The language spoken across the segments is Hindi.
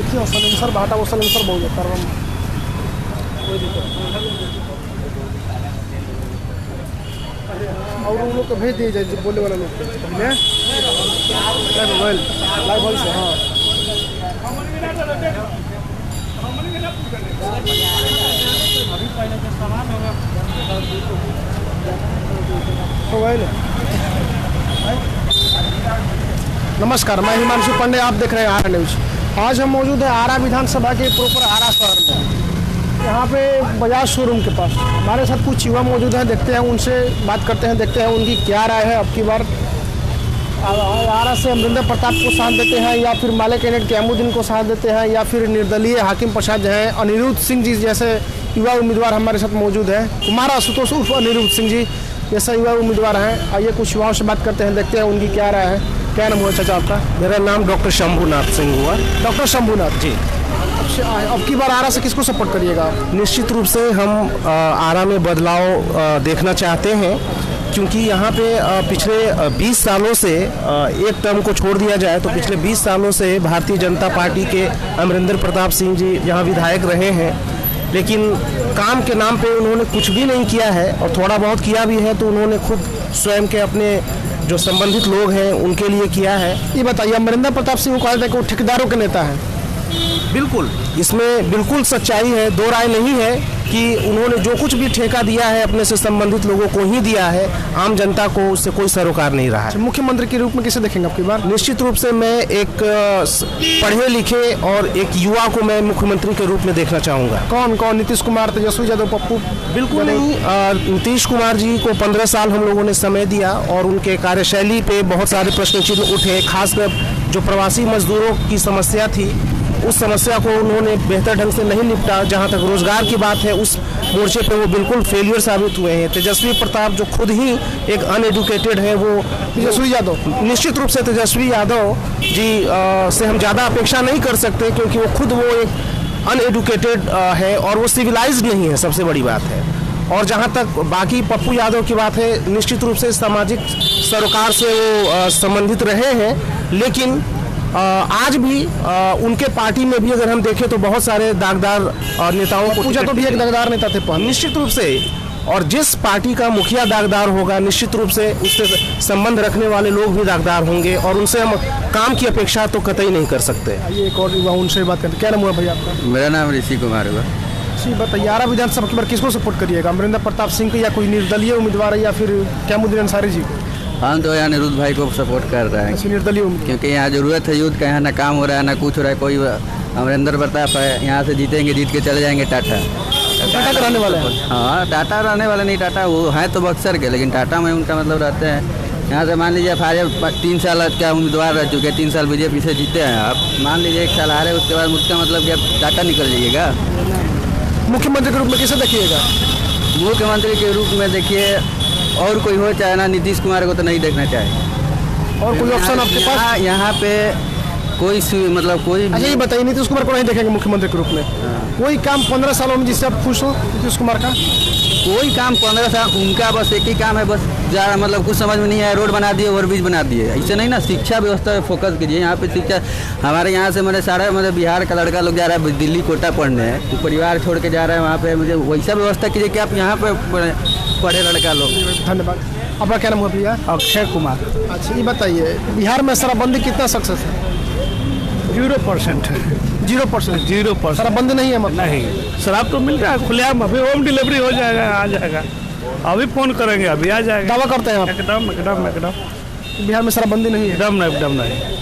देखिए सलेंसर भाटा वो सलेंसर बहुत है करवा कोई दिक्कत और उन लोग को भेज दिए जाए बोले वाला लोग मोबाइल लाइव वॉइस है। हाँ मोबाइल नमस्कार, मैं हिमांशु पांडे, आप देख रहे हैं आरा न्यूज। आज हम मौजूद है आरा विधानसभा के प्रॉपर आरा शहर में, यहाँ पे बजाज शोरूम के पास। हमारे साथ कुछ युवा मौजूद हैं, देखते हैं उनसे बात करते हैं, देखते हैं उनकी क्या राय है। अब की बार आरा से अमरिंदर प्रताप को साथ देते हैं या फिर माले कैंडिडेट कैमुद्दीन को साथ देते हैं या फिर निर्दलीय हाकिम प्रसाद हैं, अनिरुद्ध सिंह जी जैसे युवा उम्मीदवार हमारे साथ मौजूद हैं, कुमार आशुतोष उर्फ अनिरुद्ध सिंह जी जैसे युवा उम्मीदवार हैं। आइए कुछ युवाओं से बात करते हैं, देखते हैं उनकी क्या राय है। क्या नाम हुआ चाचा आपका? मेरा नाम डॉक्टर शंभूनाथ सिंह हुआ। डॉक्टर शंभूनाथ जी। अब की बार आरा से किसको सपोर्ट करिएगा? निश्चित रूप से हम आरा में बदलाव देखना चाहते हैं, क्योंकि यहाँ पे पिछले 20 सालों से एक टर्म को छोड़ दिया जाए तो पिछले 20 सालों से भारतीय जनता पार्टी के अमरिंदर प्रताप सिंह जी यहाँ विधायक रहे हैं, लेकिन काम के नाम पे उन्होंने कुछ भी नहीं किया है, और थोड़ा बहुत किया भी है तो उन्होंने खुद स्वयं के अपने जो संबंधित लोग हैं उनके लिए किया है। ये बताइए, अमरिंदर प्रताप सिंह को कहा जाता है कि वो ठेकेदारों के नेता हैं। बिल्कुल, इसमें बिल्कुल सच्चाई है, दो राय नहीं है कि उन्होंने जो कुछ भी ठेका दिया है अपने से संबंधित लोगों को ही दिया है, आम जनता को उससे कोई सरोकार नहीं रहा है। मुख्यमंत्री के रूप में किसे देखेंगे आपकी बार? निश्चित रूप से मैं एक पढ़े लिखे और एक युवा को मैं मुख्यमंत्री के रूप में देखना चाहूँगा। कौन कौन? नीतीश कुमार, तेजस्वी यादव, पप्पू? बिल्कुल नहीं। नीतीश कुमार जी को 15 साल हम लोगों ने समय दिया और उनके कार्यशैली पे बहुत सारे प्रश्न चिन्ह उठे, खासकर जो प्रवासी मजदूरों की समस्या थी उस समस्या को उन्होंने बेहतर ढंग से नहीं निपटा। जहां तक रोजगार की बात है उस मोर्चे पे वो बिल्कुल फेलियर साबित हुए हैं। तेजस्वी प्रताप जो खुद ही एक अनएडुकेटेड है, वो तेजस्वी यादव, निश्चित रूप से तेजस्वी यादव जी से हम ज़्यादा अपेक्षा नहीं कर सकते, क्योंकि वो खुद वो एक अनएडुकेटेड है और वो सिविलाइज्ड नहीं है, सबसे बड़ी बात है। और जहाँ तक बाकी पप्पू यादव की बात है, निश्चित रूप से सामाजिक सरोकार से वो संबंधित रहे हैं, लेकिन आज भी उनके पार्टी में भी अगर हम देखें तो बहुत सारे दागदार नेताओं को पूछा तो भी एक दागदार नेता थे पहले। निश्चित रूप से, और जिस पार्टी का मुखिया दागदार होगा निश्चित रूप से उससे संबंध रखने वाले लोग भी दागदार होंगे, और उनसे हम काम की अपेक्षा तो कतई नहीं कर सकते। ये एक और युवा उनसे बात करते। क्या नाम हुआ भैया आपका? मेरा नाम ऋषि कुमार हुआ। जी बताइए, आरा विधानसभा की बार किसको सपोर्ट करिएगा? अमरिंदर प्रताप सिंह को या कोई निर्दलीय उम्मीदवार है या फिर कैमुद्दीन अंसारी जी को? हम तो यहाँ अनिरुद्ध भाई को सपोर्ट कर रहे हैं, निर्दलीय, क्योंकि यहाँ जरूरत है यूथ का। यहाँ ना काम हो रहा है ना कुछ हो रहा है। कोई अमरिंदर प्रताप है, यहाँ से जीतेंगे, जीत के चले जाएंगे टाटा टाटा के रहने वाले हैं। हाँ, टाटा रहने वाले नहीं, टाटा वो हैं तो बक्सर के, लेकिन टाटा में उनका मतलब रहते हैं। यहाँ से मान लीजिए फारिया 3 साल क्या उम्मीदवार रह चुके हैं, 3 साल बीजेपी से जीते हैं। आप मान लीजिए 1 साल हारे, उसके बाद उसका मतलब क्या टाटा निकल जाइएगा। मुख्यमंत्री के रूप में किसे देखिएगा? मुख्यमंत्री के रूप में देखिए और कोई हो, चाहे ना नीतीश कुमार को तो नहीं देखना चाहिए। और कोई ऑप्शन आपके पास? यहाँ पे कोई मतलब कोई। अच्छा ये बताइए, नीतीश कुमार को नहीं देखेंगे मुख्यमंत्री के रूप में? कोई काम 15 सालों में जिससे आप खुश हो नीतीश कुमार का? कोई काम 15 साल उनका बस एक ही काम है, बस ज़्यादा मतलब कुछ समझ में नहीं आया। रोड बना दिए, ओवरब्रिज बना दिए, ऐसे नहीं ना। शिक्षा व्यवस्था पे फोकस कीजिए। यहाँ पे शिक्षा हमारे यहाँ से मैंने सारा मतलब बिहार का लड़का लोग जा रहा है दिल्ली कोटा पढ़ने, तो परिवार छोड़ के जा रहा है वहाँ पे। मुझे वैसा व्यवस्था कीजिए कि आप यहाँ पे पढ़े लड़का लोग। धन्यवाद। आपका क्या नाम हुआ भैया? अक्षय कुमार। अच्छा ये बताइए, बिहार में शराबबंदी कितना सक्सेस है? 0% है। 0%? 0%। शराबबंदी नहीं है मतलब? नहीं, शराब तो मिल रहा है खुलेआम। अभी होम डिलीवरी हो जाएगा, आ जाएगा। अभी फोन करेंगे, अभी आ जाएगा। दावा करते हैं आप? एकदम एकदम एकदम। बिहार में शराबबंदी नहीं है? एकदम नहीं।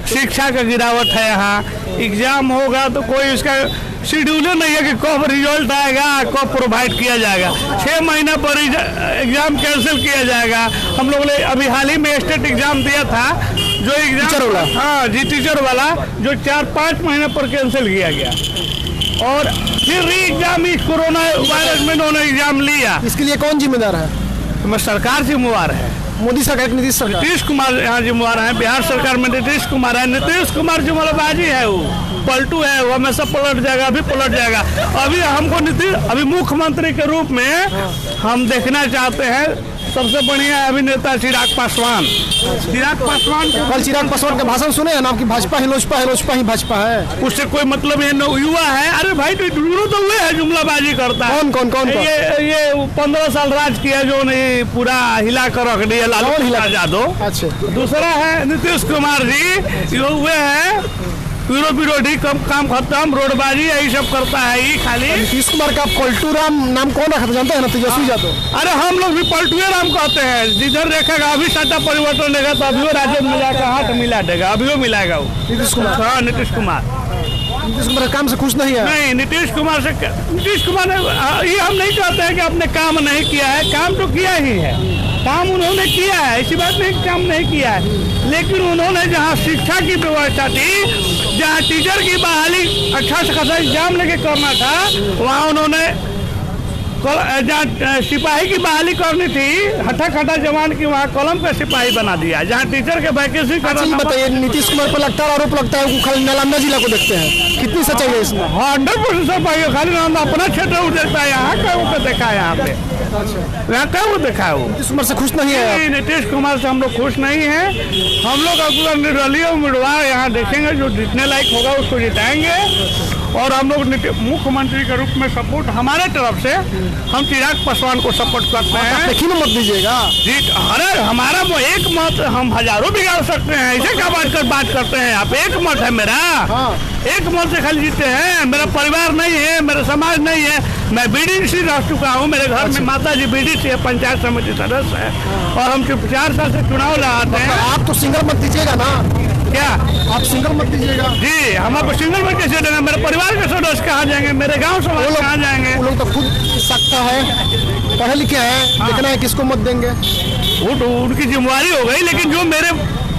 शिक्षा का गिरावट है यहाँ। एग्जाम होगा तो कोई उसका शेड्यूल नहीं है कि कब रिजल्ट आएगा, कब प्रोवाइड किया जाएगा। 6 महीना पर एग्जाम कैंसिल किया जाएगा। हम लोगों ने अभी हाल ही में स्टेट एग्जाम दिया था, जो एग्जाम टीचर वाला, हाँ जी टीचर वाला, जो 4-5 महीने पर कैंसिल किया गया, और फिर री एग्जाम इस कोरोना वायरस में उन्होंने एग्जाम लिया। इसके लिए कौन जिम्मेदार है? तो सरकार जिम्मेवार है। मोदी सरकार, नीतीश सरकार? नीतीश कुमार यहाँ जिम्मेवार है। बिहार सरकार में नीतीश कुमार है। नीतीश कुमार जुमलाबाजी है, वो पलटू है, वो हमेशा पलट जाएगा, अभी पलट जाएगा। अभी हमको अभी मुख्यमंत्री के रूप में हम देखना चाहते हैं सबसे बढ़िया अभिनेता चिराग पासवान। चिराग पासवान कल चिराग पासवान का भाषण सुने हैं नाम की भाजपा ही लोजपा है, लोजपा ही भाजपा है, उससे कोई मतलब ये युवा है। अरे भाई तो हुए है जुमलाबाजी करता है। कौन ये 15 साल राज किया जो नहीं पूरा हिला कर रख दिया लालू प्रसाद यादव। अच्छा, दूसरा है नीतीश कुमार जी, ये हुए है विरोधी काम खत्म, रोडबाजी यही सब करता है ये खाली। नीतीश कुमार का पलटू राम नाम कौन रखा था जानते हैं ना? तेजस्वी यादव। अरे हम लोग भी पलटुए राम कहते हैं। जिधर देखेगा अभी सत्ता परिवर्तन देगा तो अभी राजद में जाकर हाथ मिला देगा, अभी मिलाएगा वो नीतीश कुमार। हाँ नीतीश कुमार के काम से खुश नहीं है? नहीं, नीतीश कुमार ने ये हम नहीं कहते हैं कि आपने काम नहीं किया है, काम तो किया ही है, काम उन्होंने किया है, ऐसी बात नहीं काम नहीं किया है। लेकिन उन्होंने जहाँ शिक्षा की व्यवस्था थी, जहाँ टीचर की बहाली अच्छा से खासा एग्जाम लेके करना था, वहाँ उन्होंने जहाँ सिपाही की बहाली करनी थी हठा खटा जवान की, वहाँ कलम पे सिपाही बना दिया। जहाँ टीचर के वैकेंसी करना। बताइए नीतीश कुमार पर लगातार आरोप लगता है वो खाली नालंदा जिला को देखते हैं, कितनी सच्चाई है इसमें? 100% सफाई है, खाली नालंदा अपना क्षेत्र देखता है। यहाँ क्या देखा है? यहाँ पे यहाँ क्या वो देखा है? वो नीतीश कुमार से खुश नहीं है? नीतीश कुमार से हम लोग खुश नहीं है। हम लोग अगर निर्दलीय उम्मीदवार यहाँ देखेंगे, जो जीतने लायक होगा उसको जिताएंगे। और हम लोग मुख्यमंत्री के रूप में सपोर्ट हमारे तरफ से हम चिराग पासवान को सपोर्ट करते हैं। देखिए मत दीजिएगा जी। अरे हमारा वो एक मत, हम हजारों बिगाड़ सकते हैं, ऐसे क्या बात करते हैं आप? एक मत है मेरा। हाँ। एक मत से खाली जीते हैं। मेरा परिवार नहीं है, मेरा समाज नहीं है। मैं बीडीसी रह चुका हूँ, मेरे घर में माता जी बीडीसी है, पंचायत समिति सदस्य है, और हम 4 साल से चुनाव लड़ाते हैं। आप तो सिंगल मत दीजिएगा ना? क्या आप सिंगल मत दीजिएगा? जी, हम आपको सिंगल मत कैसे देना? मेरे परिवार के सदस्य कहाँ जाएंगे? मेरे गांव समाज कहाँ जाएंगे? वो लोग तो खुद सकता है, पढ़े लिखे हैं, देखना है किसको मत देंगे। वो तो उनकी जिम्मेवारी हो गई, लेकिन जो मेरे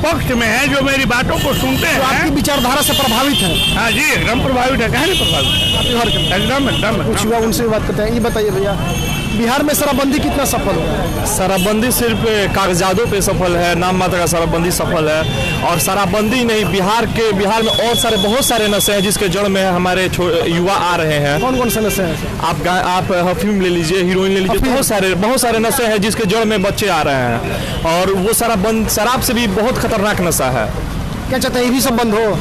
पक्ष में है, जो मेरी बातों को सुनते हैं, आपकी विचारधारा से प्रभावित है। हाँ जी, एकदम प्रभावित है। कहाँ नहीं प्रभावित है? एकदम कुछ हुआ उनसे बात करते हैं। ये बताइए भैया, बिहार में शराबबंदी कितना सफल हुआ? शराबबंदी सिर्फ कागजातों पे सफल है, नाम मात्र का शराबबंदी सफल है। और शराबबंदी नहीं, बिहार में और बहुत सारे नशे हैं जिसके जड़ में हमारे युवा आ रहे हैं। कौन से नशे हैं? आप अफीम ले लीजिए, हीरोइन ले लीजिए, बहुत सारे नशे हैं जिसके जड़ में बच्चे आ रहे हैं। और वो शराब से भी बहुत खतरनाक नशा है। क्या चाहते हैं ये भी सब बंद हो?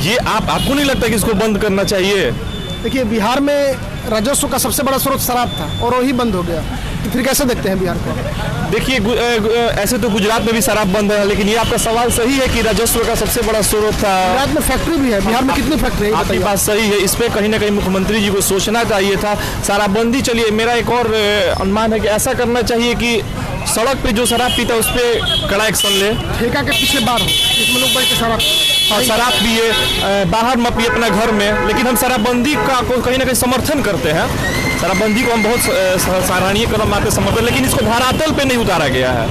ये आपको नहीं लगता कि इसको बंद करना चाहिए? देखिए, बिहार में राजस्व का सबसे बड़ा स्रोत शराब था और वही बंद हो गया, तो फिर कैसे देखते हैं बिहार को? देखिए, ऐसे तो गुजरात में भी शराब बंद है, लेकिन ये आपका सवाल सही है कि राजस्व का सबसे बड़ा स्रोत था। गुजरात में फैक्ट्री भी है, बिहार में कितनी फैक्ट्री है? आपकी बात सही है, इस पे कहीं ना कहीं मुख्यमंत्री जी को सोचना चाहिए था। शराबबंदी, चलिए मेरा एक और अनुमान है कि ऐसा करना चाहिए कि सड़क पे जो शराब पीता है उस पर कड़ा एक्शन ले। ठेका के पीछे बार हो, इसमें लोग बैठ के शराब पिए, बाहर मत पिए अपना घर में। लेकिन हम शराबबंदी का कहीं ना कहीं समर्थन करते हैं। शराबबंदी को हम बहुत सराहनीय कदम आते समर्थन, लेकिन इसको धरातल पे नहीं उतारा गया है।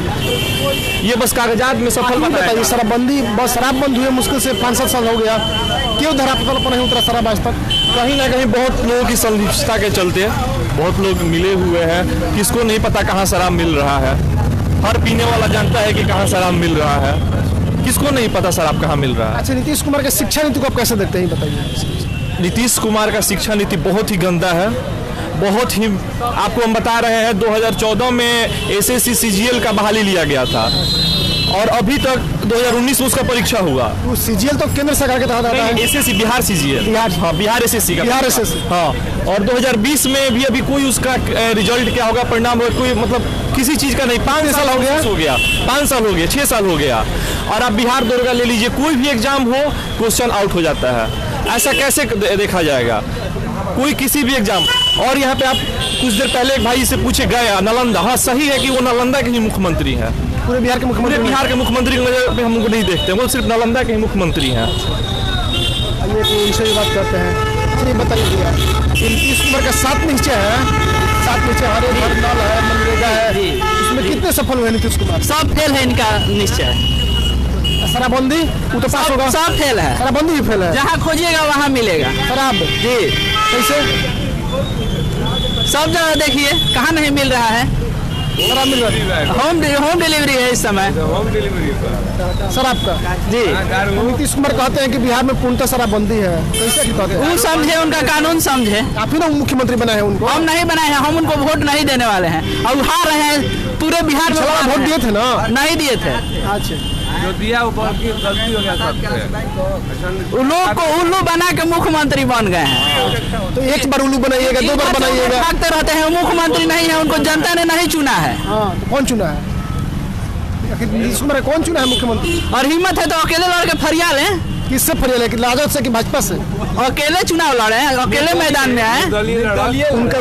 ये बस कागजात में सफल बताइए। शराबबंदी बस शराब बंद हुए मुश्किल से 5-7 साल हो गया, क्यों धरातल पर नहीं उतरा शराब आज तक? कहीं ना कहीं बहुत लोगों की संलिप्तता के चलते बहुत लोग मिले हुए हैं। किसको नहीं पता कहाँ शराब मिल रहा है? हर पीने वाला जानता है कि कहाँ शराब मिल रहा है, किसको नहीं पता शराब कहाँ मिल रहा है। अच्छा, नीतीश कुमार की शिक्षा नीति को आप कैसे देखते हैं, बताइए? नीतीश कुमार का शिक्षा नीति बहुत ही गंदा है, बहुत ही। आपको हम बता रहे हैं 2014 में एसएससी सीजीएल का बहाली लिया गया था और अभी तक 2019 में उसका परीक्षा हुआ। सीजीएल तो केंद्र सरकार के तहत आता है। एसएससी बिहार सीजीएल, हाँ बिहार एसएससी का, बिहार एसएससी, हाँ। और 2020 में भी अभी कोई उसका रिजल्ट क्या होगा, परिणाम होगा, कोई मतलब किसी चीज का नहीं। 5 साल हो गया, 5 साल हो गया, 6 साल हो गया। और आप बिहार दरोगा ले लीजिए, कोई भी एग्जाम हो क्वेश्चन आउट हो जाता है। ऐसा कैसे देखा जाएगा? कोई किसी भी एग्जाम। और यहाँ पे आप कुछ देर पहले एक भाई से पूछे गए नालंदा, हाँ सही है कि वो नालंदा के ही मुख्यमंत्री हैं। पूरे बिहार के मुख्यमंत्री, बिहार के मुख्यमंत्री की नजर में हम उनको नहीं देखते, वो सिर्फ नालंदा के ही मुख्यमंत्री हैं। आइए तो इनसे भी बात करते हैं। चलिए बताइए भैया, नीतीश कुमार का 7 निश्चय है, 7 निश्चय हरे घर नल है, मनरेगा है, इसमें कितने सफल हुए नीतीश कुमार? सब फेल है इनका निश्चय। शराबबंदी वो तो पास होगा, सब फेल है। शराबबंदी भी फेल है, जहाँ खोजिएगा वहाँ मिलेगा शराब जी। कैसे? सब जगह देखिए, कहाँ नहीं मिल रहा है? शराब मिल रहा है, होम डिलीवरी है इस समय शराब का जी। नीतीश कुमार कहते हैं कि बिहार में पूर्णतः शराबबंदी है, कैसे कहते हैं? वो समझे, उनका कानून समझे। आप ही ना मुख्यमंत्री बनाए हैं उनको? हम नहीं बनाए हैं, हम उनको वोट नहीं देने वाले हैं और हार रहे हैं। पूरे बिहार में वोट दिए थे ना? नहीं दिए थे। अच्छा, जो दिया वो गलती हो गया सबसे। उल्लू बना के मुख्यमंत्री बन गए हैं। तो एक बार उल्लू बनाइएगा, 2 बार बनाइएगा। भागते रहते हैं, मुख्यमंत्री नहीं है, उनको जनता ने नहीं चुना है। हाँ, कौन चुना है? आखिर नीतीश कुमार कौन चुना है मुख्यमंत्री? और हिम्मत है तो अकेले लड़ के फरिया लें। किससे फरियाल है? राजद से कि भाजपा से? अकेले चुनाव लड़े हैं, अकेले मैदान में आए।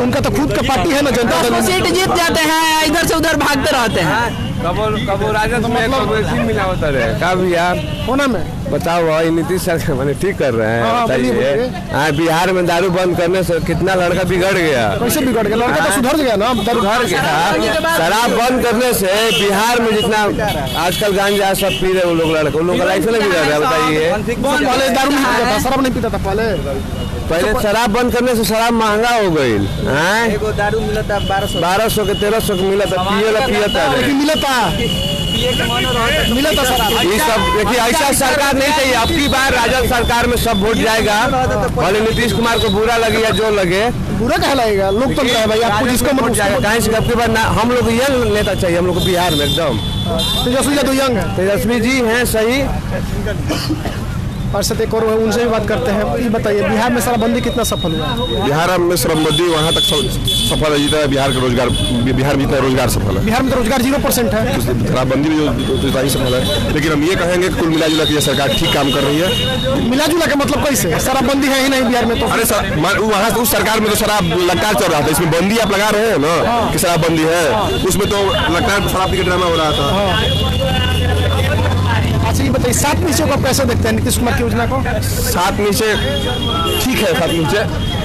उनका तो खुद का पार्टी है ना, जनता दल। सीट जीत जाते हैं, इधर से उधर भागते रहते हैं। कबो राजद में कबो ऐसी मिला होता रहे का भी यार होना में बताओ भाई। नीतीश सरकार मैंने ठीक कर रहे हाँ, हैं, बोलिए, बताइए। बोलिए। हाँ, बिहार में दारू बंद करने से कितना लड़का बिगड़ गया। कैसे बिगड़ गया? लड़का तो सुधर गया ना, सुधर गया। शराब बंद करने से बिहार में जितना आजकल गांजा सब पी रहे वो लोग लड़के, उन लोग का लाइफ नहीं बिगड़ रहा है, बताइए। पहले दारू नहीं पीता था, शराब नहीं पीता था पहले शराब बंद करने से शराब महंगा हो गई। दारू मिला था 1200 के 1300 के मिला था, पिया था। लेकिन मिला था शराब। ये सब देखिए, ऐसा सरकार नहीं चाहिए। अब की बार राजद सरकार में सब वोट जाएगा, भले नीतीश कुमार को बुरा लगे या जो लगे। बुरा कह लगेगा, लोग तो है भाई, आपको जिसको वोट जाएगा। कहीं से अब की बार हम लोग यंग नेता चाहिए, हम लोग को बिहार में एकदम। तेजस्वी यादव यंग है। तेजस्वी जी हैं सही। पार्षद एक और है, उनसे भी बात करते हैं। ये बताइए, बिहार में शराबबंदी कितना सफल हुआ है? बिहार में शराबबंदी वहाँ तक सफल है जितना बिहार का रोजगार, बिहार में जितना रोजगार सफल है। बिहार में तो रोजगार 0% है। शराबबंदी भी जो ही सफल है, लेकिन हम ये कहेंगे कि कुल मिला जुला के सरकार ठीक काम कर रही है। मिला जुला के मतलब कैसे? शराबबंदी है ही नहीं बिहार में तो। अरे वहाँ उस सरकार में तो शराब लगातार चल रहा था, इसमें बंदी आप लगा रहे हैं ना कि शराबबंदी है, उसमें तो लगातार शराब का ड्रामा हो रहा था। अच्छा, ये बताइए, 7 नीचे को कैसे देखते हैं नीतीश कुमार की योजना को? 7 नीचे ठीक है, 7 नीचे,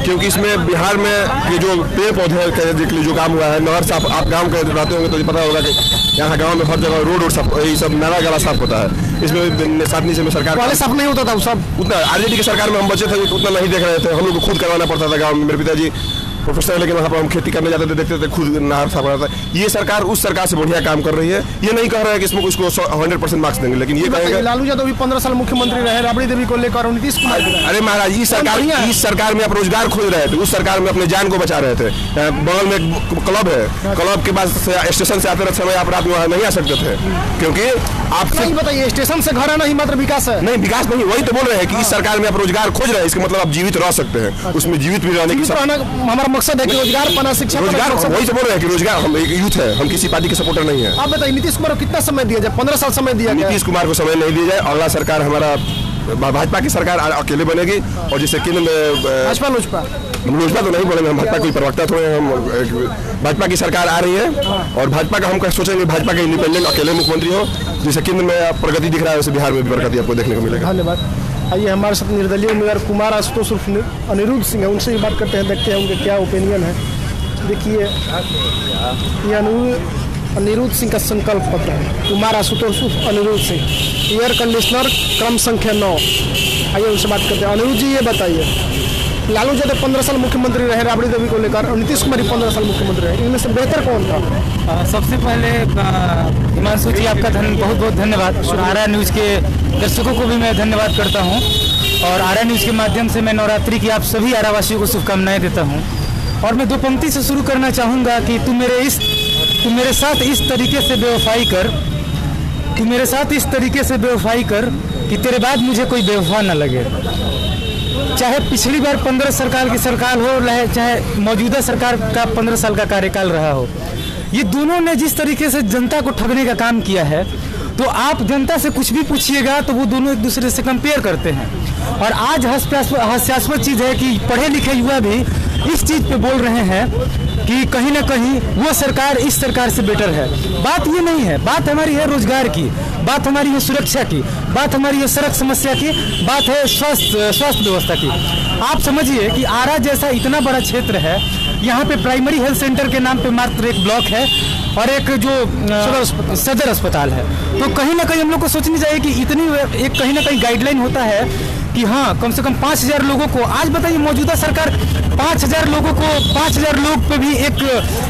क्योंकि इसमें बिहार में ये जो पेड़ पौधे के लिए जो काम हुआ है, नहर साफ, आप गांव के रहते होंगे तो ये पता होगा कि यहाँ गांव में हर जगह रोड साफ, ये सब नाला गाला साफ होता है। इसमें 7 नीचे में सरकार पहले साफ नहीं होता था, वो सब उतना आरजेडी की सरकार में हम बचे थे उतना नहीं देख रहे थे, हम लोग को खुद करवाना पड़ता था गाँव में। मेरे पिताजी प्रोफेसर, लेकिन वहाँ पर हम खेती करने जाते थे, देखते थे खुद नहर साफ रहा था। ये सरकार उस सरकार से बढ़िया काम कर रही है। ये नहीं कह रहा है कि इसमें उसको 100% मार्क्स देंगे, लेकिन ये कहेंगे। लालू यादव भी 15 साल मुख्यमंत्री रहे, राबड़ी देवी को लेकर, और नीतीश कुमार। अरे महाराज, इस सरकार में आप रोजगार खोज रहे थे, उस सरकार में अपने जान को बचा रहे थे। बगल में एक क्लब है, क्लब के पास स्टेशन से आते रहते समय आप रात में वहाँ नहीं आ सकते थे, क्योंकि आप नहीं बताइए, स्टेशन से घर आना ही मात्र विकास है? नहीं, विकास नहीं, वही तो बोल रहे हैं कि इस सरकार में आप रोजगार खोज रहे हैं, इसका मतलब आप जीवित रह सकते हैं। उसमें जीवित भी रहने की हमारा मकसद है कि रोजगार पाना, शिक्षा, रोजगार, वही तो बोल रहे हैं कि रोजगार, हम एक यूथ है, हम किसी पार्टी के सपोर्टर नहीं है। आप बताइए, नीतीश कुमार को कितना समय दिया जाए? 15 साल समय दिया गया। नीतीश कुमार को समय नहीं दिया जाए, अगला सरकार हमारा भाजपा की सरकार अकेले बनेगी, और जिससे केंद्र में भाजपा लोजपा तो नहीं बोलेंगे, हम भाजपा कोई प्रवक्ता थोड़े, हम भाजपा की सरकार आ रही है, और भाजपा का हम सोचेंगे भाजपा का इंडिपेंडेंट अकेले मुख्यमंत्री हो, जिससे केंद्र में प्रगति दिख रहा है, वैसे बिहार में भी प्रगति आपको देखने को मिलेगा। धन्यवाद। आइए, हमारे साथ निर्दलीय उम्मीदवार कुमार आशुतोष अनिरुद्ध सिंह है, उनसे भी बात करते हैं, देखते हैं उनके क्या ओपिनियन है। देखिए, ये अनिरुद्ध सिंह का संकल्प पत्र है, कुमार आशुतोष अनिरुद्ध सिंह, एयर कंडीशनर क्रम संख्या 9। आइए उनसे बात करते हैं। अनिरुद्ध जी, ये बताइए, लालू यादव 15 साल मुख्यमंत्री रहे राबड़ी देवी को लेकर, और नीतीश कुमार 15 साल मुख्यमंत्री रहे, इनमें से बेहतर कौन था? सबसे पहले हिमांशु जी, आपका बहुत बहुत धन्यवाद। आरा न्यूज़ के दर्शकों को भी मैं धन्यवाद करता हूं, और आरा न्यूज़ के माध्यम से मैं नवरात्रि की आप सभी आरावासियों को शुभकामनाएं देता हूं। और मैं 2 पंक्ति से शुरू करना चाहूँगा कि तू मेरे साथ इस तरीके से बेवफाई कर, तू मेरे साथ इस तरीके से बेवफाई कर कि तेरे बाद मुझे कोई बेवफा न लगे। चाहे पिछली बार 15 सरकार की सरकार हो, चाहे मौजूदा सरकार का 15 साल का कार्यकाल रहा हो, ये दोनों ने जिस तरीके से जनता को ठगने का काम किया है, तो आप जनता से कुछ भी पूछिएगा तो वो दोनों एक दूसरे से कंपेयर करते हैं। और आज हास्यास्पद चीज़ है कि पढ़े लिखे युवा भी इस चीज़ पे बोल रहे हैं कि कहीं ना कहीं वो सरकार इस सरकार से बेटर है। बात ये नहीं है, बात हमारी है रोजगार की, बात हमारी है सुरक्षा की, बात हमारी है सड़क समस्या की, बात है स्वास्थ्य व्यवस्था की। आप समझिए कि आरा जैसा इतना बड़ा क्षेत्र है, यहाँ पे प्राइमरी हेल्थ सेंटर के नाम पे मात्र एक ब्लॉक है और एक जो सदर अस्पताल है। तो कहीं ना कहीं हम लोग को सोचनी चाहिए कि इतनी एक कहीं ना कहीं गाइडलाइन होता है कि हाँ, कम से कम 5000 लोगों को, आज बताइए मौजूदा सरकार 5000 लोगों को, 5000 लोग पे भी एक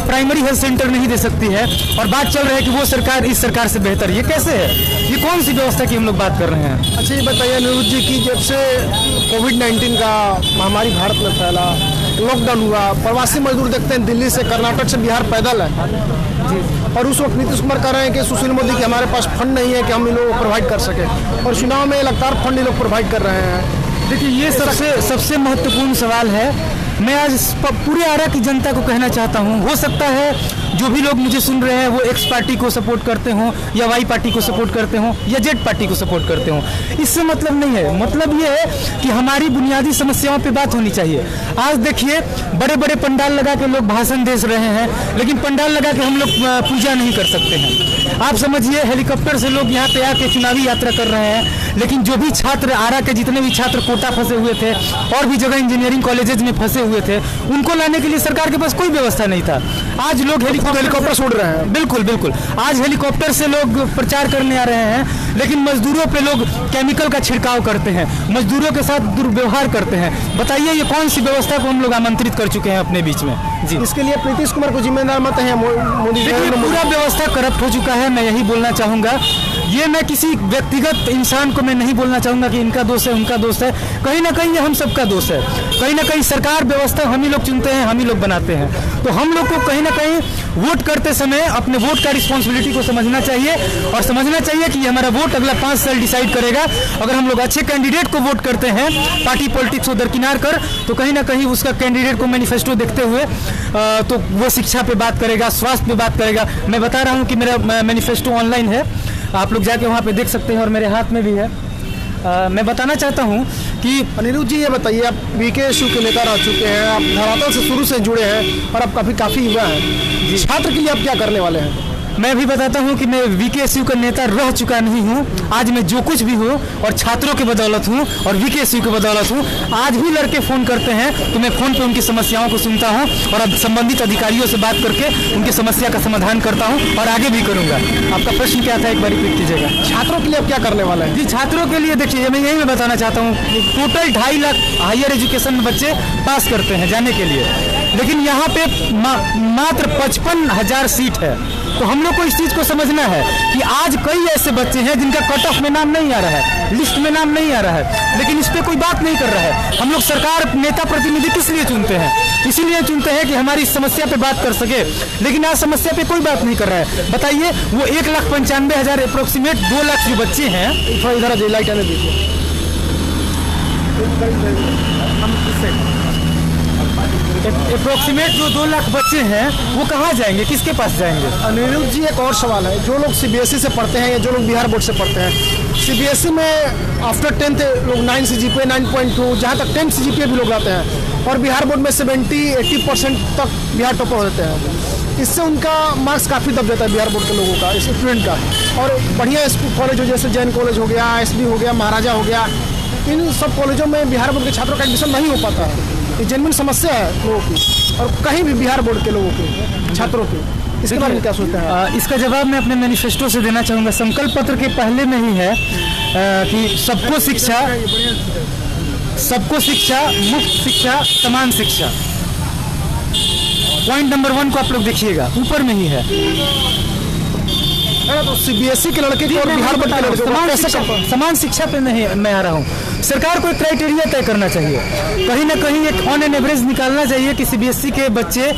प्राइमरी हेल्थ सेंटर नहीं दे सकती है, और बात चल रही है कि वो सरकार इस सरकार से बेहतर। ये कैसे है? ये कौन सी व्यवस्था की हम लोग बात कर रहे हैं? अच्छा, ये बताइए अनिरुद्ध जी की जब से कोविड-19 का महामारी भारत में फैला, लॉकडाउन हुआ, प्रवासी मजदूर देखते हैं दिल्ली से, कर्नाटक से बिहार पैदल है, और उस वक्त नीतीश कुमार कह रहे हैं कि सुशील मोदी की हमारे पास फंड नहीं है कि हम इन लोगों को प्रोवाइड कर सकें, और चुनाव में लगातार फंड ये लोग प्रोवाइड कर रहे हैं। देखिए, ये सबसे महत्वपूर्ण सवाल है। मैं आज पूरे आरा की जनता को कहना चाहता हूँ, हो सकता है जो भी लोग मुझे सुन रहे हैं वो एक्स पार्टी को सपोर्ट करते हों या वाई पार्टी को सपोर्ट करते हों या जेड पार्टी को सपोर्ट करते हों, इससे मतलब नहीं है। मतलब ये है कि हमारी बुनियादी समस्याओं पे बात होनी चाहिए। आज देखिए, बड़े बड़े पंडाल लगा के लोग भाषण दे रहे हैं, लेकिन पंडाल लगा के हम लोग पूजा नहीं कर सकते हैं। आप समझिए, हेलीकॉप्टर से लोग यहाँ पे आके चुनावी यात्रा कर रहे हैं, लेकिन जो भी छात्र, आरा के जितने भी छात्र कोटा फंसे हुए थे और भी जगह इंजीनियरिंग कॉलेजेस में फंसे हुए थे, उनको लाने के लिए सरकार के पास कोई व्यवस्था नहीं था। आज लोग हेलीकॉप्टर से उड़ रहे हैं। बिल्कुल बिल्कुल, आज हेलीकॉप्टर से लोग प्रचार करने आ रहे हैं, लेकिन मजदूरों पे लोग केमिकल का छिड़काव करते हैं, मजदूरों के साथ दुर्व्यवहार करते हैं। बताइए, ये कौन सी व्यवस्था को हम लोग आमंत्रित कर चुके हैं अपने बीच में? जी, इसके लिए नीतीश कुमार को जिम्मेदार मत है मोदी जी? पूरा व्यवस्था करप्ट हो चुका है, मैं यही बोलना चाहूँगा। ये मैं किसी व्यक्तिगत इंसान को मैं नहीं बोलना चाहूँगा कि इनका दोष है, उनका दोष है। कहीं ना कहीं ये हम सबका दोष है। कहीं ना कहीं सरकार व्यवस्था हम ही लोग चुनते हैं, हम ही लोग बनाते हैं। तो हम लोग को कहीं ना कहीं वोट करते समय अपने वोट का रिस्पॉन्सिबिलिटी को समझना चाहिए, और समझना चाहिए कि हमारा वोट अगला 5 साल डिसाइड करेगा। अगर हम लोग अच्छे कैंडिडेट को वोट करते हैं, पार्टी पॉलिटिक्स को दरकिनार कर, तो कहीं ना कहीं उसका कैंडिडेट को मैनिफेस्टो देखते हुए तो वो शिक्षा पे बात करेगा, स्वास्थ्य पे बात करेगा। मैं बता रहा हूँ कि मेरा मैनिफेस्टो ऑनलाइन है, आप लोग जाके वहाँ पे देख सकते हैं, और मेरे हाथ में भी है। मैं बताना चाहता हूँ कि अनिरुद्ध जी, ये बताइए, आप बीकेएसयू के नेता रह चुके हैं, आप धरातल से शुरू से जुड़े हैं और आप काफ़ी युवा हैं, छात्र के लिए आप क्या करने वाले हैं? मैं भी बताता हूं कि मैं वीकेएसयू का नेता रह चुका नहीं हूं। आज मैं जो कुछ भी हूं और छात्रों के बदौलत हूं और वीकेएसयू के बदौलत हूं। आज भी लड़के फ़ोन करते हैं तो मैं फ़ोन पे उनकी समस्याओं को सुनता हूं और अब संबंधित अधिकारियों से बात करके उनकी समस्या का समाधान करता हूं और आगे भी करूंगा। आपका प्रश्न क्या था, एक बार रिपीट कीजिएगा। छात्रों के लिए आप क्या करने वाले हैं? जी, छात्रों के लिए देखिए, मैं यही बताना चाहता हूँ, टोटल 2.5 लाख हायर एजुकेशन में बच्चे पास करते हैं जाने के लिए, लेकिन यहाँ पे मात्र 55,000 सीट है। तो हम लोग को इस चीज़ को समझना है कि आज कई ऐसे बच्चे हैं जिनका कट ऑफ में नाम नहीं आ रहा है, लिस्ट में नाम नहीं आ रहा है, लेकिन इस पर कोई बात नहीं कर रहा है। हम लोग सरकार, नेता प्रतिनिधि किस लिए चुनते हैं? इसीलिए चुनते हैं कि हमारी समस्या पे बात कर सके, लेकिन आज समस्या पे कोई बात नहीं कर रहा है। बताइए, वो 1,95,000 अप्रोक्सीमेट 2 लाख जो बच्चे हैं, इधर लाइट आने दीजिए, अप्रोक्सीमेट जो 2 लाख बच्चे हैं वो कहाँ जाएंगे, किसके पास जाएंगे? अनिरुद्ध जी, एक और सवाल है, जो लोग सीबीएसई से पढ़ते हैं या जो लोग बिहार बोर्ड से पढ़ते हैं, सीबीएसई में आफ्टर 10th लोग 9 CGPA 9.2, जहाँ तक 10 CGPA भी लोग लाते हैं, और बिहार बोर्ड में 70-80% तक बिहार टॉपर होते हैं। इससे उनका मार्क्स काफ़ी दब जाता है बिहार बोर्ड के लोगों का, स्टूडेंट का। और बढ़िया कॉलेज हो, जैसे जैन कॉलेज हो गया, SB हो गया, महाराजा हो गया, इन सब कॉलेजों में बिहार बोर्ड के छात्रों का एडमिशन नहीं हो पाता है। ये जेन्युइन समस्या है लोगों की, और कहीं भी बिहार बोर्ड के लोगों की, छात्रों की। इसके बारे में क्या सोचते हैं? इसका जवाब मैं अपने मैनिफेस्टो से देना चाहूँगा। संकल्प पत्र के पहले में ही है कि सबको शिक्षा, मुफ्त शिक्षा, समान शिक्षा। पॉइंट नंबर 1 को आप लोग देखिएगा, ऊपर में ही है। तो सीबीएसई के लड़के को और बिहार बोर्ड के लड़के को समान शिक्षा पे नहीं मैं आ रहा हूँ। सरकार को क्राइटेरिया तय करना चाहिए, कहीं ना कहीं एक ऑन एन एवरेज निकालना चाहिए कि सीबीएसई के बच्चे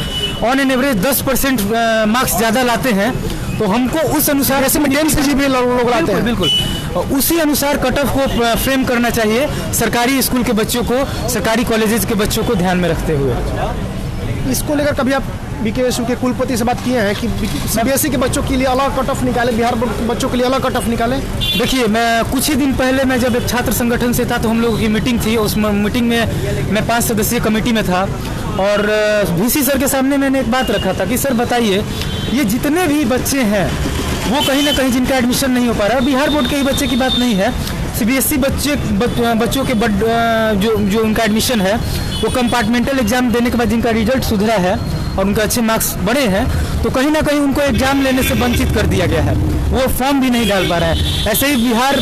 ऑन एन एवरेज 10% मार्क्स ज़्यादा लाते हैं, तो हमको उस अनुसार, जैसे 10 CGPA लोग लाते हैं, बिल्कुल उसी अनुसार कट ऑफ को फ्रेम करना चाहिए, सरकारी स्कूल के बच्चों को, सरकारी कॉलेजेस के बच्चों को ध्यान में रखते हुए। इसको लेकर कभी आप बीकेएसयू के कुलपति से बात किए हैं कि सीबीएसई के बच्चों के लिए अलग कट ऑफ निकाले, बिहार बोर्ड के बच्चों के लिए अलग कट ऑफ निकाले? देखिए, मैं कुछ ही दिन पहले मैं जब एक छात्र संगठन से था तो हम लोगों की मीटिंग थी। उस मीटिंग में मैं 5 सदस्यीय कमेटी में था, और VC सर के सामने मैंने एक बात रखा था कि सर बताइए, ये जितने भी बच्चे हैं वो कहीं ना कहीं जिनका एडमिशन नहीं हो पा रहा है, बिहार बोर्ड के ही बच्चे की बात नहीं है, सीबीएसई बच्चों के जो उनका एडमिशन है वो कंपार्टमेंटल एग्जाम देने के बाद जिनका रिजल्ट सुधरा है और उनका अच्छे मार्क्स बढ़े हैं, तो कहीं ना कहीं उनको एग्जाम लेने से वंचित कर दिया गया है, वो फॉर्म भी नहीं डाल पा रहे हैं। ऐसे ही बिहार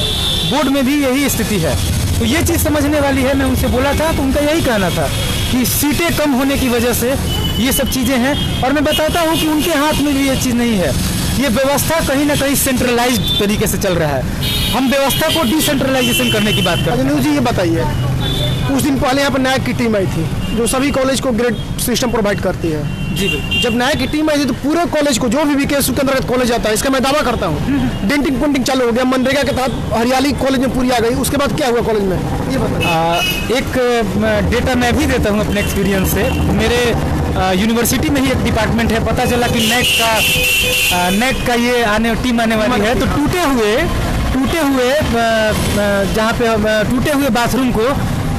बोर्ड में भी यही स्थिति है। तो ये चीज़ समझने वाली है। मैं उनसे बोला था तो उनका यही कहना था कि सीटें कम होने की वजह से ये सब चीज़ें हैं, और मैं बताता हूँ कि उनके हाथ में भी ये चीज़ नहीं है। ये व्यवस्था कहीं ना कहीं सेंट्रलाइज्ड तरीके से चल रहा है। हम व्यवस्था को डिसेंट्रलाइजेशन करने की बात करते हैं। अनिल जी, ये बताइए, कुछ दिन पहले यहाँ पर नायक की टीम आई थी जो सभी कॉलेज को ग्रेड सिस्टम प्रोवाइड करती है। जी बिल्कुल। जब नया की टीम आई थी तो पूरे कॉलेज को, जो भी विकेएसयू के अंतर्गत कॉलेज आता है, इसका मैं दावा करता हूँ, डेंटिंग पेंटिंग चालू हो गया, मनरेगा के तहत हरियाली कॉलेज में पूरी आ गई। उसके बाद क्या हुआ कॉलेज में, ये बताइए। एक डेटा मैं भी देता हूँ अपने एक्सपीरियंस से। मेरे यूनिवर्सिटी में ही एक डिपार्टमेंट है, पता चला कि नेट का ये टीम आने वाली है, तो टूटे हुए जहाँ पे टूटे हुए बाथरूम को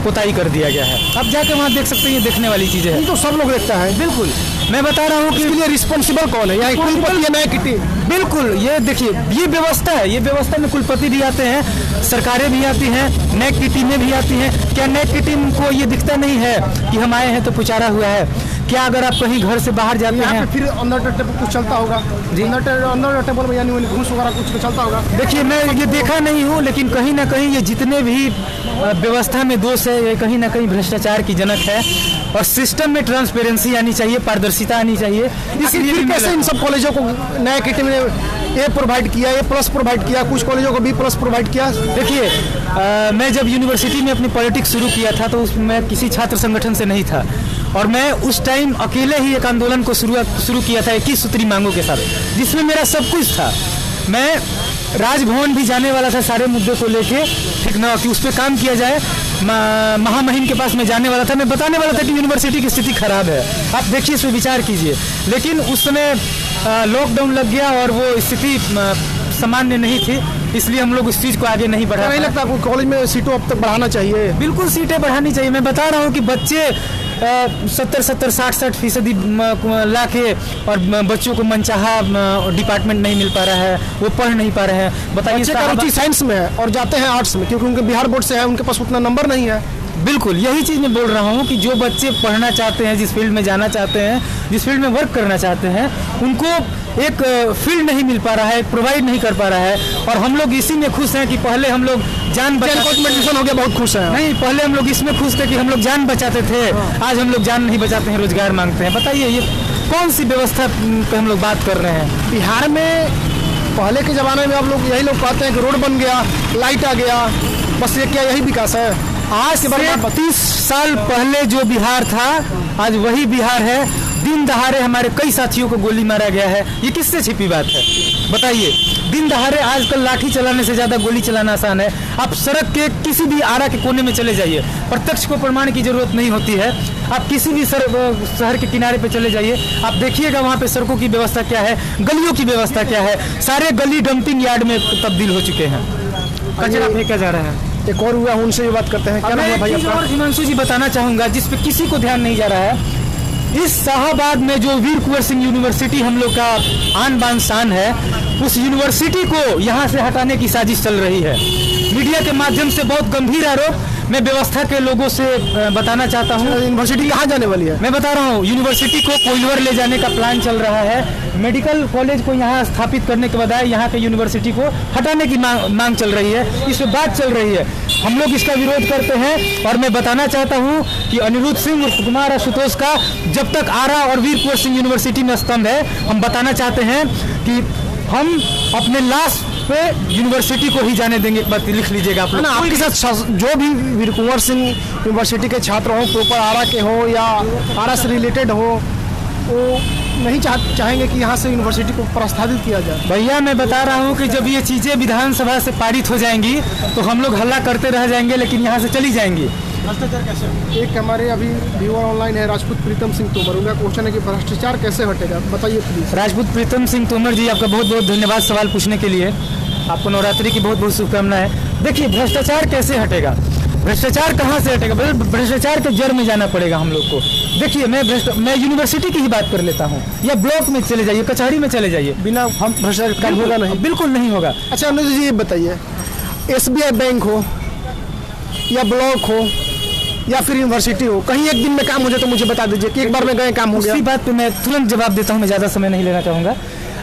पुताई कर दिया गया है। अब जाके वहाँ देख सकते हैं, ये देखने वाली चीज़ें हैं। तो सब लोग देखता है। बिल्कुल, मैं बता रहा हूँ कि इसके लिए रिस्पॉन्सिबल कौन है, या कुलपति या नया की टीम? बिल्कुल, ये देखिए, ये व्यवस्था है। ये व्यवस्था में कुलपति भी आते हैं, सरकारें भी आती हैं, नेक की टीमें भी आती हैं। क्या नेक की टीम को ये दिखता नहीं है कि हम आए हैं तो पुचारा हुआ है? क्या अगर आप कहीं घर से बाहर जाते हैं, फिर अंदर टेबल कुछ चलता होगा जी, अंदर टेबल में यानी घूस वगैरह कुछ तो चलता होगा? देखिए, मैं ये देखा नहीं हूँ, लेकिन कहीं ना कहीं ये जितने भी व्यवस्था में दोष है, ये कहीं ना कहीं भ्रष्टाचार की जनक है। और सिस्टम में ट्रांसपेरेंसी आनी चाहिए, पारदर्शिता आनी चाहिए। इसलिए फिर कैसे इन सब कॉलेजों को नया की टीम ने ए प्रोवाइड किया, ए प्लस प्रोवाइड किया, कुछ कॉलेजों को बी प्लस प्रोवाइड किया? देखिए, मैं जब यूनिवर्सिटी में अपनी पॉलिटिक्स शुरू किया था तो उसमें किसी छात्र संगठन से नहीं था, और मैं उस टाइम अकेले ही एक आंदोलन को शुरू किया था 21 सूत्री मांगों के साथ, जिसमें मेरा सब कुछ था। मैं राजभवन भी जाने वाला था सारे मुद्दे को लेके, ठीक ना, कि उस पर काम किया जाए। महामहिम के पास मैं जाने वाला था, मैं बताने वाला था कि यूनिवर्सिटी की स्थिति खराब है, आप देखिए, इस पर विचार कीजिए। लेकिन उस समय लॉकडाउन लग गया और वो स्थिति सामान्य नहीं थी, इसलिए हम लोग इस चीज़ को आगे नहीं बढ़ा। नहीं लगता आपको कॉलेज में सीटों अब तक बढ़ाना चाहिए? बिल्कुल, सीटें बढ़ानी चाहिए। मैं बता रहा हूँ कि बच्चे 70-60% ला के, और बच्चों को मनचाहा डिपार्टमेंट नहीं मिल पा रहा है, वो पढ़ नहीं पा रहे हैं। बताइए, रुचि साइंस में है और जाते हैं आर्ट्स में, क्योंकि उनके बिहार बोर्ड से है, उनके पास उतना नंबर नहीं है। बिल्कुल, यही चीज़ मैं बोल रहा हूँ कि जो बच्चे पढ़ना चाहते हैं, जिस फील्ड में जाना चाहते हैं, जिस फील्ड में वर्क करना चाहते हैं, उनको एक फील्ड नहीं मिल पा रहा है, प्रोवाइड नहीं कर पा रहा है। और हम लोग इसी में खुश हैं कि पहले हम लोग जान मेडिसिन हो गया, बहुत खुश हैं। नहीं, पहले हम लोग इसमें खुश थे कि हम लोग जान बचाते थे, आज हम लोग जान नहीं बचाते हैं, रोजगार मांगते हैं। बताइए, ये कौन सी व्यवस्था पे हम लोग बात कर रहे हैं? बिहार में पहले के ज़माने में आप लोग यही लोग कहते हैं कि रोड बन गया, लाइट आ गया, बस ये क्या यही विकास है? आज से 30 साल पहले जो बिहार था, आज वही बिहार है। दिन दहाड़े हमारे कई साथियों को गोली मारा गया है, ये किससे छिपी बात है? बताइए, दिन दहाड़े आजकल लाठी चलाने से ज़्यादा गोली चलाना आसान है। आप सड़क के किसी भी आरा के कोने में चले जाइए, प्रत्यक्ष को प्रमाण की जरूरत नहीं होती है। आप किसी भी शहर के किनारे पे चले जाइए, आप देखिएगा वहाँ पे सड़कों की व्यवस्था क्या है, गलियों की व्यवस्था क्या है। सारे गली डंपिंग यार्ड में तब्दील हो चुके हैं, कचरा फेंका जा रहा है। एक और हुआ, उनसे भी बात करते हैं। क्या नाम है भाई आपका? और हिमांशु जी, बताना चाहूँगा जिस पे किसी को ध्यान नहीं जा रहा है, इस शाहबाद में जो वीर कुंवर सिंह यूनिवर्सिटी हम लोग का आन बान शान है, उस यूनिवर्सिटी को यहाँ से हटाने की साजिश चल रही है। मीडिया के माध्यम से बहुत गंभीर आरोप मैं व्यवस्था के लोगों से बताना चाहता हूँ। यूनिवर्सिटी कहाँ जाने वाली है? मैं बता रहा हूँ, यूनिवर्सिटी को कोइलवर ले जाने का प्लान चल रहा है। मेडिकल कॉलेज को यहाँ स्थापित करने के बजाय यहाँ के यूनिवर्सिटी को हटाने की मांग चल रही है, इस पर बात चल रही है। हम लोग इसका विरोध करते हैं, और मैं बताना चाहता हूँ कि अनिरुद्ध सिंह उर्फ कुमार आशुतोष का जब तक आरा और वीर कुंवर सिंह यूनिवर्सिटी में स्तंभ है, हम बताना चाहते हैं कि हम अपने लास्ट पे यूनिवर्सिटी को ही जाने देंगे। एक बात लिख लीजिएगा आप लोग। आपके साथ जो भी वीर कुंवर सिंह यूनिवर्सिटी के छात्र हों, प्रॉपर आरा के हो या आरा से रिलेटेड हो, वो नहीं चाहेंगे कि यहाँ से यूनिवर्सिटी को प्रस्तावित किया जाए। भैया, मैं बता रहा हूँ कि जब ये चीज़ें विधानसभा से पारित हो जाएंगी तो हम लोग हल्ला करते रह जाएंगे, लेकिन यहाँ से चली जाएंगी। भ्रष्टाचार कैसे? एक हमारे अभी व्यूअर ऑनलाइन है, राजपूत प्रीतम सिंह तोमर, उनका क्वेश्चन है कि भ्रष्टाचार कैसे हटेगा, बताइए प्लीज। राजपूत प्रीतम सिंह तोमर जी, आपका बहुत बहुत धन्यवाद सवाल पूछने के लिए। आपको नवरात्रि की बहुत बहुत शुभकामनाएं। देखिए, भ्रष्टाचार कैसे हटेगा? भ्रष्टाचार कहाँ से हटेगा? भ्रष्टाचार के जड़ में जाना पड़ेगा हम लोग को। देखिए, मैं यूनिवर्सिटी की ही बात कर लेता हूँ, या ब्लॉक में चले जाइए, कचहरी में चले जाइए, बिना हम भ्रष्टाचार काम होगा नहीं, बिल्कुल नहीं होगा। अच्छा अनुज जी, ये बताइए, SBI बैंक हो या ब्लॉक हो या फिर यूनिवर्सिटी हो, कहीं एक दिन में काम हो जाए तो मुझे बता दीजिए कि एक बार में गए काम हो गया। इसी बात पे मैं तुरंत जवाब देता हूँ, मैं ज़्यादा समय नहीं लेना चाहूँगा।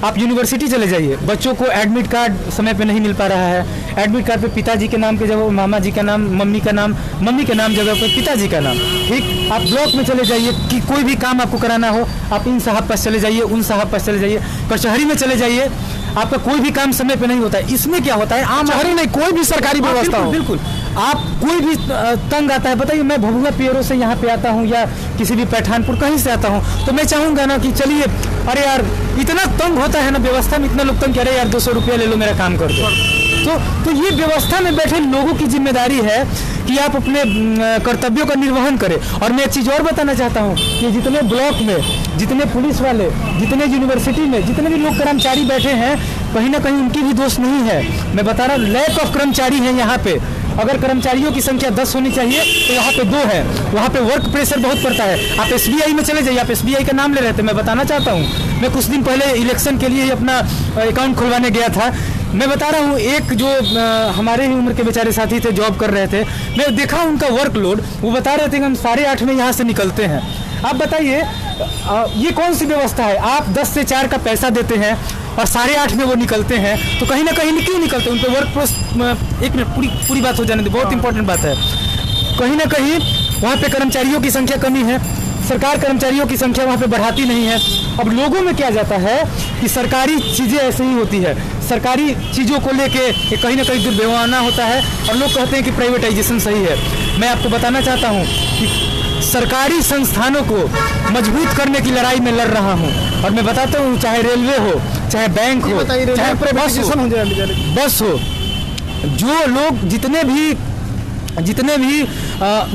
आप यूनिवर्सिटी चले जाइए, बच्चों को एडमिट कार्ड समय पे नहीं मिल पा रहा है। एडमिट कार्ड पे पिताजी के नाम के जगह मामा जी का नाम, मम्मी का नाम, मम्मी के नाम जगह पे पिताजी का नाम। ठीक, आप ब्लॉक में चले जाइए कि कोई भी काम आपको कराना हो, आप इन साहब पास चले जाइए, उन साहब पास चले जाइए, कचहरी में चले जाइए, आपका कोई भी काम समय पे नहीं होता है। इसमें क्या होता है, आम कचहरी नहीं, कोई भी सरकारी व्यवस्था हो, बिल्कुल आप कोई भी तंग आता है, बताइए मैं भभुआ पियरो से यहाँ पे आता हूँ या किसी भी पैठानपुर कहीं से आता हूँ, तो मैं चाहूँगा ना कि चलिए, अरे यार इतना तंग होता है ना व्यवस्था में, इतना लोग तंग, अरे यार 200 रुपया ले लो मेरा काम कर दो। तो ये व्यवस्था में बैठे लोगों की जिम्मेदारी है कि आप अपने कर्तव्यों का निर्वहन करें। और मैं एक चीज़ और बताना चाहता हूँ कि जितने ब्लॉक में, जितने पुलिस वाले, जितने यूनिवर्सिटी में, जितने भी लोग कर्मचारी बैठे हैं, कहीं ना कहीं उनकी भी दोष नहीं है। मैं बता रहा हूँ, लैक ऑफ कर्मचारी है यहाँ पे। अगर कर्मचारियों की संख्या 10 होनी चाहिए तो यहाँ पे 2 है। वहाँ पे वर्क प्रेशर बहुत पड़ता है। आप SBI में चले जाइए, आप SBI का नाम ले रहे थे, मैं बताना चाहता हूँ, मैं कुछ दिन पहले इलेक्शन के लिए अपना अकाउंट खुलवाने गया था। मैं बता रहा हूँ, एक जो हमारे ही उम्र के बेचारे साथी थे, जॉब कर रहे थे, मैं देखा उनका वर्कलोड, वो बता रहे थे कि हम 8:30 में यहाँ से निकलते हैं। आप बताइए ये कौन सी व्यवस्था है? आप 10 से 4 का पैसा देते हैं और 8:30 में वो निकलते हैं, तो कहीं ना कहीं क्यों निकलते हैं? उन पर वर्क प्रोस, एक मिनट पूरी बात हो जाने दे, बहुत इंपॉर्टेंट बात है। कहीं ना कहीं वहाँ पे कर्मचारियों की संख्या कमी है, सरकार कर्मचारियों की संख्या वहाँ पे बढ़ाती नहीं है। अब लोगों में क्या जाता है कि सरकारी चीज़ें ऐसे ही होती है, सरकारी चीज़ों को लेके कहीं ना कहीं दुर्व्यवहार होता है और लोग कहते हैं कि प्राइवेटाइजेशन सही है। मैं आपको बताना चाहता हूँ कि सरकारी संस्थानों को मजबूत करने की लड़ाई में लड़ रहा हूँ। और मैं बताता हूँ, चाहे रेलवे हो, चाहे बैंक हो, चाहे बस हो, जो लोग जितने भी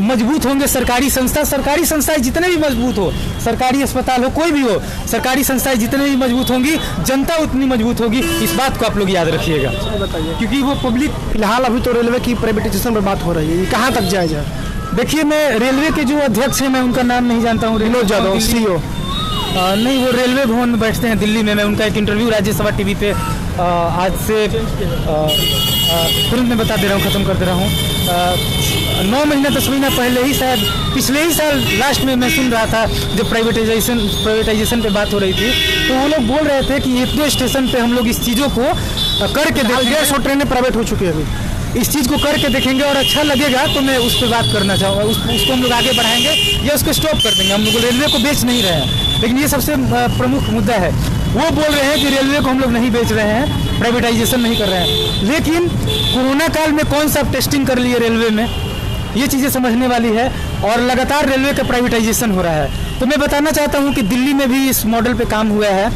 मजबूत होंगे सरकारी संस्थाएं जितने भी मजबूत हो, सरकारी अस्पताल हो, कोई भी हो, सरकारी संस्थाएं जितने भी मजबूत होंगी, जनता उतनी मजबूत होगी। इस बात को आप लोग याद रखिएगा, क्योंकि वो पब्लिक। फिलहाल अभी तो रेलवे की प्राइवेटाइजेशन पर बात हो रही है, ये कहाँ तक जाएगा? देखिए, मैं रेलवे के जो अध्यक्ष हैं, मैं उनका नाम नहीं जानता हूँ, विनोद यादव CEO। नहीं, वो रेलवे भवन में बैठते हैं दिल्ली में। मैं उनका एक इंटरव्यू राज्यसभा टीवी पे आज से तुरंत मैं बता दे रहा हूँ, ख़त्म कर दे रहा हूँ। 9 महीना 10 महीना पहले ही, शायद पिछले ही साल लास्ट में मैं सुन रहा था, जब प्राइवेटाइजेशन पे बात हो रही थी, तो वो लोग बोल रहे थे कि 1-2 स्टेशन पे हम लोग इस चीज़ों को करके देखेंगे। 150 ट्रेनें प्राइवेट हो चुकी है अभी, इस चीज़ को करके देखेंगे और अच्छा लगेगा तो मैं उस पर बात करना चाहूँगा। उसको हम लोग आगे बढ़ाएंगे या उसको स्टॉप कर देंगे। हम लोग रेलवे को बेच नहीं रहे हैं, लेकिन ये सबसे प्रमुख मुद्दा है। वो बोल रहे हैं कि रेलवे को हम लोग नहीं बेच रहे हैं, प्राइवेटाइजेशन नहीं कर रहे हैं, लेकिन कोरोना काल में कौन सा टेस्टिंग कर लिए रेलवे में, ये चीज़ें समझने वाली है। और लगातार रेलवे का प्राइवेटाइजेशन हो रहा है। तो मैं बताना चाहता हूँ कि दिल्ली में भी इस मॉडल पर काम हुआ है।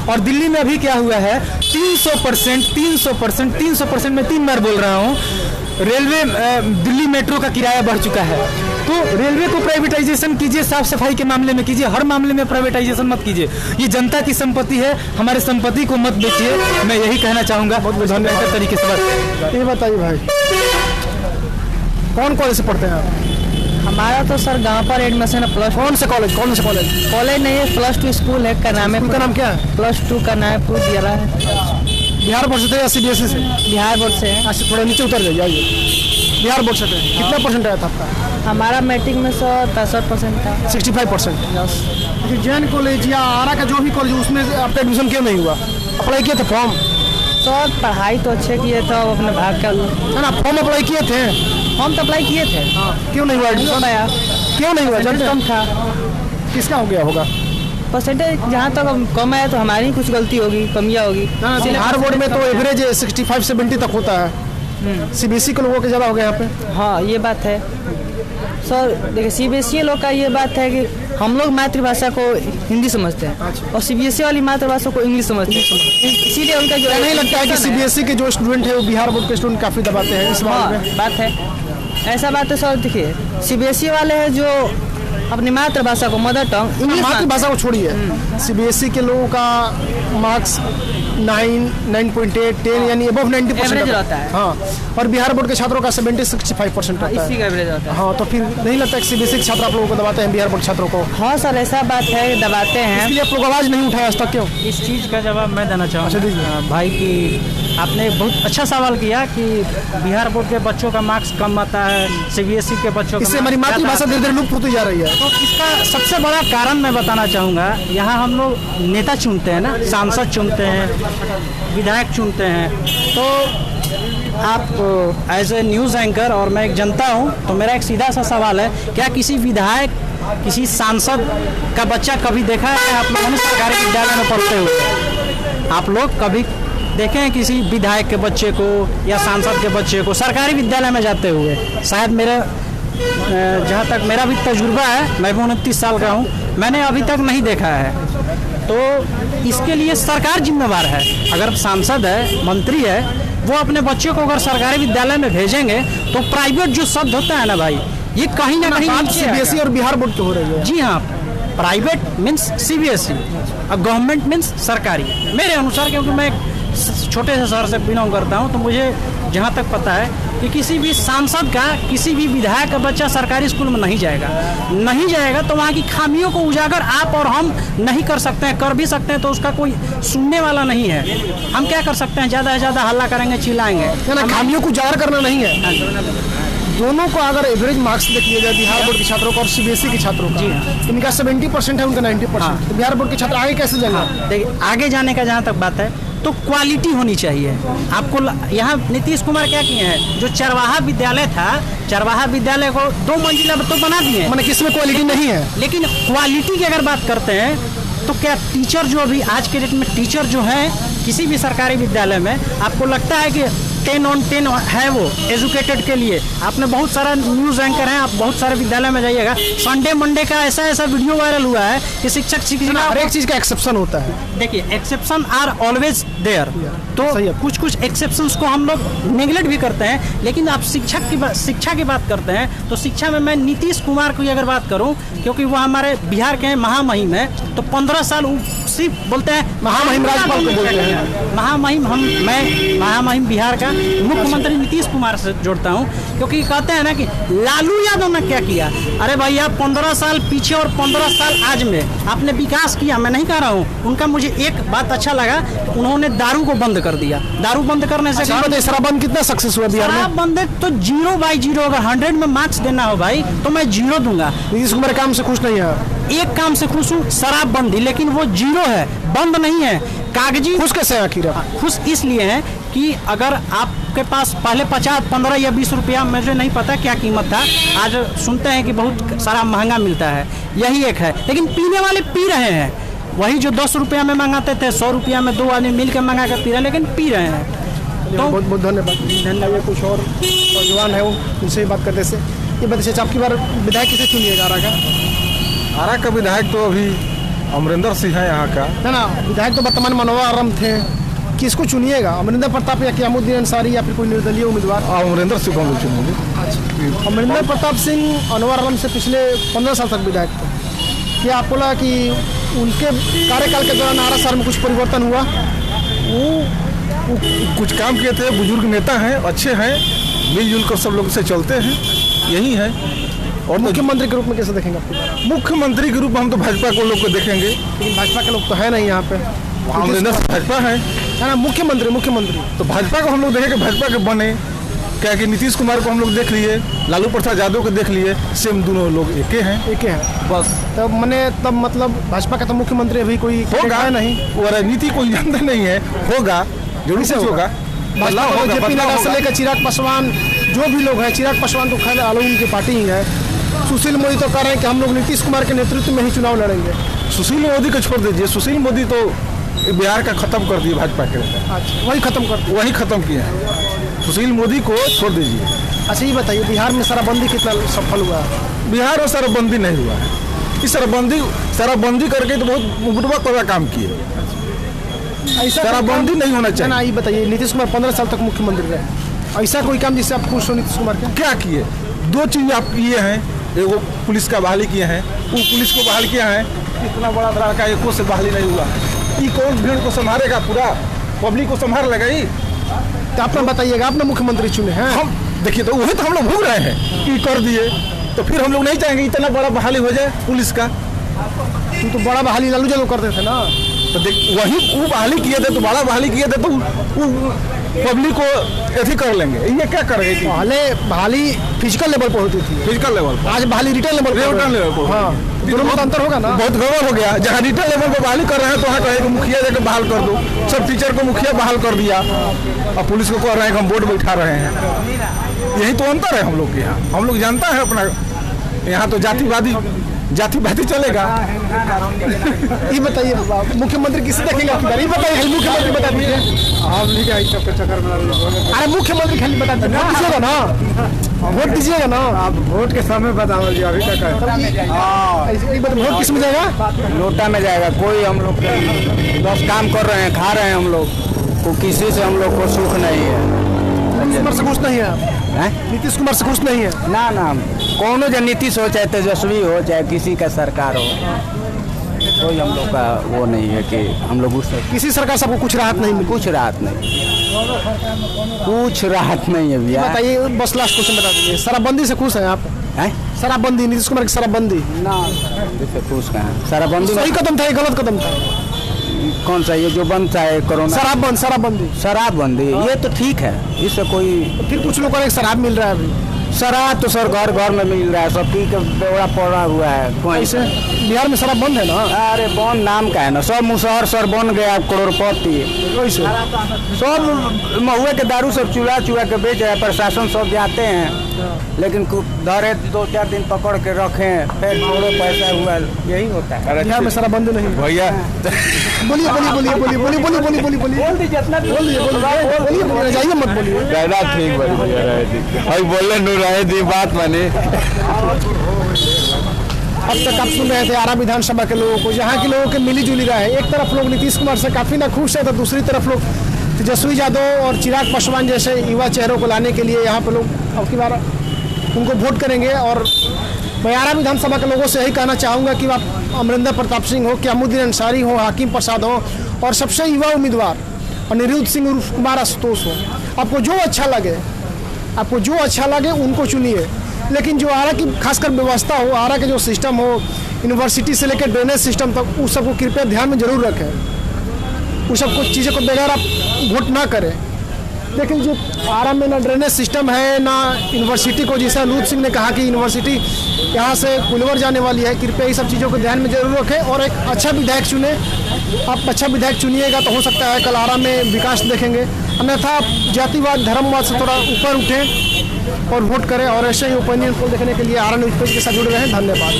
और दिल्ली में अभी क्या हुआ है, 300% मैं 3 बार बोल रहा हूँ, रेलवे दिल्ली मेट्रो का किराया बढ़ चुका है। तो रेलवे को प्राइवेटाइजेशन कीजिए, साफ सफाई के मामले में कीजिए, हर मामले में प्राइवेटाइजेशन मत कीजिए। ये जनता की संपत्ति है, हमारे संपत्ति को मत बेचिए। मैं यही कहना चाहूँगा। बहुत धन्यवाद तरीके से बात। ये बताइए भाई, कौन कॉलेज से पढ़ते हैं आप? हमारा तो सर गांव पर एडमिशन है। प्लस कौन से कॉलेज? कॉलेज नहीं है, +2 स्कूल है। का नाम है, उनका नाम क्या है? +2 का नाम है दिया है। बिहार बोर्ड से थे या CBSE से? बिहार बोर्ड से है। अच्छा, थोड़ा नीचे उतर जाइए, आइए। बिहार बोर्ड से थे, कितना परसेंट आया था आपका? हमारा मैट्रिक में 65% था। 65%। जैन कॉलेज या आरा का जो भी कॉलेज, उसमें आपका एडमिशन क्यों नहीं हुआ? अप्लाई किए थे फॉर्म? सर पढ़ाई तो अच्छे किए थे, अपने भाग का है ना। फॉर्म अप्लाई किए थे? हम तो अप्लाई किए थे। क्यों नहीं हुआ एडमिशन? आया क्यों नहीं हुआ? जल्दी कम था। किसका हो गया होगा? परसेंटेज जहाँ तक कम आया तो हमारी कुछ गलती होगी, कमियाँ होगी। बिहार बोर्ड में तो एवरेज 65-70 तक होता है। CBSE के लोगों के ज़्यादा हो गया यहाँ पे। हाँ, ये बात है सर। देखिए, CBSE लोग का ये बात है कि हम लोग मातृभाषा को हिंदी समझते हैं और CBSE वाली मातृभाषा को इंग्लिश समझते हैं। इसीलिए उनका जो नहीं लगता है कि CBSE के जो स्टूडेंट है वो बिहार बोर्ड के स्टूडेंट काफ़ी दबाते हैं इस बारे में? बात है, ऐसा बात है सर। देखिए, CBSE वाले हैं जो अपनी मातृभाषा को, मदर टंग इंग्लिश, मातृभाषा को छोड़िए, CBSE के लोगों का मार्क्स 9, 9.8, 10 यानी अबव 90% रहता है। हाँ, और बिहार बोर्ड के छात्रों का 70-65% रहता है। इसी का एवरेज रहता है। हाँ, तो फिर नहीं लगता कि CBSE के छात्र आप लोगों को दबाते हैं, बिहार बोर्ड छात्रों को? हाँ सर, ऐसा बात है, दबाते हैं। इसलिए आप लोग आवाज़ नहीं उठाए आज तक, क्यों? इस चीज़ का जवाब मैं देना चाहूँगा भाई कि आपने बहुत अच्छा सवाल किया कि बिहार बोर्ड के बच्चों का मार्क्स कम आता है, CBSE के बच्चों का। इससे हमारी मातृभाषा धीरे धीरे लुप्त होती जा रही है। तो इसका सबसे बड़ा कारण मैं बताना चाहूँगा, यहाँ हम लोग नेता चुनते हैं ना, सांसद चुनते हैं, विधायक चुनते हैं। तो आप एज ए न्यूज़ एंकर और मैं एक जनता हूँ, तो मेरा एक सीधा सा सवाल है, क्या किसी विधायक, किसी सांसद का बच्चा कभी देखा है आप लोगों ने सरकारी विद्यालय में पढ़ते हुए? आप लोग कभी देखे हैं किसी विधायक के बच्चे को या सांसद के बच्चे को सरकारी विद्यालय में जाते हुए? शायद मेरा जहाँ तक मेरा भी तजुर्बा है, मैं भी 29 साल का हूँ, मैंने अभी तक नहीं देखा है। तो इसके लिए सरकार जिम्मेवार है। अगर सांसद है, मंत्री है, वो अपने बच्चे को अगर सरकारी विद्यालय में भेजेंगे तो प्राइवेट जो शब्द होता है ना भाई, ये कहीं ना कहीं सीबीएसई और बिहार बोर्ड की हो रही है। जी हाँ, प्राइवेट मीन्स सीबीएसई और गवर्नमेंट मीन्स सरकारी, मेरे अनुसार। क्योंकि मैं एक छोटे से शहर से बिलोंग करता हूँ, तो मुझे जहाँ तक पता है कि किसी भी सांसद का, किसी भी विधायक का बच्चा सरकारी स्कूल में नहीं जाएगा तो वहाँ की खामियों को उजागर आप और हम नहीं कर सकते हैं। कर भी सकते हैं तो उसका कोई सुनने वाला नहीं है। हम क्या कर सकते हैं? ज़्यादा से ज़्यादा हल्ला करेंगे, चिल्लाएंगे। खामियों को उजागर करना नहीं है। दोनों को अगर एवरेज मार्क्स देख लिया जाए, बिहार बोर्ड के छात्रों का और सीबीएसई के छात्रों का, इनका 70% है, उनका 90%। तो बिहार बोर्ड के छात्र आगे कैसे जाएंगे? देखिए, आगे जाने का जहाँ तक बात है तो क्वालिटी होनी चाहिए। आपको यहाँ नीतीश कुमार क्या किए हैं? जो चरवाहा विद्यालय था, चरवाहा विद्यालय को 2 मंजिला तो बना दिए, मैंने किसमें क्वालिटी नहीं है। लेकिन क्वालिटी की अगर बात करते हैं तो क्या टीचर जो अभी आज के डेट में टीचर जो हैं किसी भी सरकारी विद्यालय में, आपको लगता है कि 10 on 10 है वो एजुकेटेड के लिए? आपने बहुत सारा न्यूज़ एंकर हैं, आप बहुत सारे विद्यालय में जाइएगा, संडे मंडे का ऐसा वीडियो वायरल हुआ है कि शिक्षक शिक्षिका, हर एक चीज़ का एक्सेप्शन होता है। देखिए, एक्सेप्शन आर ऑलवेज देयर। तो कुछ एक्सेप्शंस को हम लोग नेगलेक्ट भी करते हैं। लेकिन आप शिक्षा की बात करते हैं तो शिक्षा में मैं नीतीश कुमार की अगर बात करूं, क्योंकि वो हमारे बिहार के महामहिम है, तो 15 साल सिर्फ बोलते हैं महामहिम, राज्यपाल को बोलते हैं महामहिम। मैं महामहिम बिहार का मुख्यमंत्री नीतीश कुमार से जोड़ता हूं, क्योंकि कहते हैं ना कि लालू यादव ने क्या किया। अरे भैया, 15 साल पीछे और 15 साल आज में आपने विकास किया, मैं नहीं कह रहा हूं। उनका मुझे एक बात अच्छा लगा, उन्होंने दारू को बंद कर दिया। दारू बंद करने से शराबबंद कितना सक्सेस हुआ बिहार में? शराबबंद तो 0/0, अगर 100 में मार्क्स देना हो भाई तो मैं 0 दूंगा। नीतीश कुमार काम से खुश नहीं है? एक काम से खुश हूँ, शराबबंदी, लेकिन वो 0 है, बंद नहीं है। कागजी खुश कैसे आखिर? खुश इसलिए है कि अगर आपके पास पहले 50, 15 या 20 रुपया, मुझे नहीं पता क्या कीमत था, आज सुनते हैं कि बहुत सारा महंगा मिलता है, यही एक है। लेकिन पीने वाले पी रहे हैं, वही जो 10 रुपया में मंगाते थे 100 रुपया में 2 आदमी मिल के मंगा कर पी रहे हैं, लेकिन पी रहे हैं। तो बहुत बहुत धन्यवाद। कुछ और नौजवान है वो, उनसे बात करते से ये बताइए, आपकी बार विधायक किसे चुनिएगा आरा का? आरा का विधायक तो अभी अमरिंदर सिंह है यहाँ का, है ना। विधायक तो वर्तमान मनोहर आलम थे, किसको चुनिएगा? अमरिंदर प्रताप या कियामुद्दीन अंसारी या फिर कोई निर्दलीय उम्मीदवार? अमरिंदर सिंह को हम लोग चुनेंगे। अमरिंदर प्रताप सिंह अनवर आलम से पिछले 15 साल तक विधायक थे। क्या आपको लगा कि उनके कार्यकाल के दौरान आरा शहर में कुछ परिवर्तन हुआ? वो कुछ काम किए थे, बुजुर्ग नेता हैं, अच्छे हैं, मिलजुल कर सब लोग से चलते हैं, यही है। और मुख्यमंत्री के रूप में कैसे देखेंगे आपको? मुख्यमंत्री के रूप में हम तो भाजपा को लोग को देखेंगे, लेकिन भाजपा के लोग तो है नहीं यहाँ पे। अमरिंदर भाजपा है ना। मुख्यमंत्री तो भाजपा को हम लोग देखेंगे, भाजपा के बने। क्या कि नीतीश कुमार को हम लोग देख लिए, लालू प्रसाद यादव को देख लिए, सेम दोनों लोग एक हैं बस। तब मतलब भाजपा का तो मुख्यमंत्री अभी कोई होगा नहीं, वो राजनीति कोई जानते नहीं है, होगा जरूर से होगा। जेपी नड्डा से लेकर चिराग पासवान, जो भी लोग हैं, चिराग पासवान तो खैर आलू उनकी पार्टी ही है। सुशील मोदी तो कह रहे हैं कि हम लोग नीतीश कुमार के नेतृत्व में ही चुनाव लड़ेंगे। सुशील मोदी को छोड़ दीजिए, सुशील मोदी तो बिहार का खत्म कर दिए भाजपा के। अच्छा, वही खत्म किया है, सुशील मोदी को छोड़ दीजिए। अच्छा, ये बताइए, बिहार में शराबबंदी कितना सफल हुआ है? बिहार में शराबबंदी नहीं हुआ है। इस शराबबंदी करके तो बहुत बुरा काम किए। ऐसा शराबबंदी नहीं होना चाहिए ना। ये बताइए, नीतीश कुमार 15 साल तक मुख्यमंत्री रहे, ऐसा कोई काम जिससे आप खुश हो नीतीश कुमार के? क्या किए? 2 चीज़ आप किए हैं, एगो पुलिस का बहाली किए हैं, वो पुलिस को बहाल किया है, इतना बड़ा लड़का एको से बहाली नहीं हुआ। ये कौन भीड़ को संभालेगा? पूरा पब्लिक को संभाल लेगा ही। तो आप बताइएगा, आपने मुख्यमंत्री चुने हैं। हम देखिए, तो वही तो हम लोग भोग रहे हैं कि कर दिए, तो फिर हम लोग नहीं चाहेंगे इतना बड़ा बहाली हो जाए पुलिस का। तो बड़ा बहाली लालू यादव करते थे ना, तो देख वही वो बहाली किए थे, तो बड़ा बहाली किए थे, तो पब्लिक को ऐसे कर लेंगे। ये क्या करेंगे? पहले बहाली फिजिकल लेवल पर होती थी, फिजिकल लेवल, आज बहाली रिटेल लेवल पर। हाँ, दोनों में अंतर होगा ना। बहुत गड़बड़ हो गया। जहाँ रिटेल लेवल पर बहाली कर रहे हैं तो वहाँ कहे कि मुखिया जाकर बहाल कर दो। सब टीचर को मुखिया बहाल कर दिया और पुलिस को कह रहे हैं कि हम बोर्ड बैठा रहे हैं। यही तो अंतर है हम लोग के यहाँ। हम लोग जानता है अपना, यहाँ तो जातिवादी जाति बाती चलेगा? ये बताइए मुख्यमंत्री किसे देखेंगे आपकी बार? ये बताइए खाली मुख्यमंत्री बता दीजिए। अरे मुख्यमंत्री खाली बता दीजिए, वोट दीजिएगा ना? वोट दीजिएगा ना? आप वोट के समय बताओ जी, अभी तक वोट किस में जाएगा? नोटा में जाएगा। कोई हम लोग बस काम कर रहे हैं, खा रहे हैं, हम लोग को किसी से हम लोग को सुख नहीं है। नीतीश कुमार से खुश नहीं है आप? नीतीश कुमार से खुश नहीं है? ना ना, कौन जो नीतीश हो चाहे तेजस्वी हो चाहे किसी का सरकार हो, कोई हम लोग का वो नहीं है कि हम लोग उस किसी सरकार से आपको कुछ राहत नहीं मिली? कुछ राहत नहीं, कुछ राहत नहीं है भैया। बताइए बस लास्ट क्वेश्चन बता दीजिए, शराबबंदी से खुश हैं आप? शराबबंदी, नीतीश कुमार की शराबबंदी ना से खुश कहाँ? शराबबंदी सही कदम था, गलत कदम था? कौन सा? ये जो बंद था कोरोना, शराबबंदी, ये तो ठीक है, इससे कोई। फिर कुछ लोगों को शराब मिल रहा है अभी। शराब तो सर घर घर में मिल रहा है, सब पी के बेवड़ा पड़ा हुआ है। ऐसे बिहार में शराब बंद है ना? अरे बंद नाम का है ना, सब मुसहर सर बन गया करोड़पति। सब महुए के दारू सब चुरा के बेच रहा है, प्रशासन सब जाते हैं, लेकिन धरे 2-4 दिन पकड़ के रखे, फिर थोड़े पैसा हुआ, यही होता है। बिहार में शराब बंद नहीं भैया। बोलिए मत बोलिए, ठीक भाई बोले रहे दी बात माने। अब तक आप सुन रहे थे आरा विधानसभा के लोगों को, यहाँ के लोगों के मिली जुली रहा है। एक तरफ लोग नीतीश कुमार से काफी नाखुश है, तो दूसरी तरफ लोग तेजस्वी यादव और चिराग पासवान जैसे युवा चेहरों को लाने के लिए यहाँ पे लोग अब की बार उनको वोट करेंगे। और मैं आरा विधानसभा के लोगों से यही कहना चाहूँगा कि आप अमरिंदर प्रताप सिंह हो, क्यामुद्दीन अंसारी हो, हाकिम प्रसाद हो, और सबसे युवा उम्मीदवार अनिरुद्ध सिंह उर्फ कुमार आशुतोष हो। आपको जो अच्छा लगे उनको चुनिए, लेकिन जो आरा की खासकर व्यवस्था हो, आरा के जो सिस्टम हो, यूनिवर्सिटी से लेकर ड्रेनेज सिस्टम तक, उस सबको कृपया ध्यान में जरूर रखें। उस सब कुछ चीज़ों को बगैर आप वोट ना करें। लेकिन जो आरा में ना ड्रेनेज सिस्टम है, ना यूनिवर्सिटी को, जैसा अनिरुद्ध सिंह ने कहा कि यूनिवर्सिटी यहाँ से कुलवर जाने वाली है, कृपया ये सब चीज़ों को ध्यान में जरूर रखें और एक अच्छा विधायक चुने। आप अच्छा विधायक चुनिएगा तो हो सकता है कल आरा में विकास देखेंगे, अन्यथा आप जातिवाद धर्मवाद से थोड़ा ऊपर उठें और वोट करें। और ऐसे ही ओपिनियन पोल देखने के लिए आरा न्यूज़ पेज के साथ जुड़े रहें। धन्यवाद।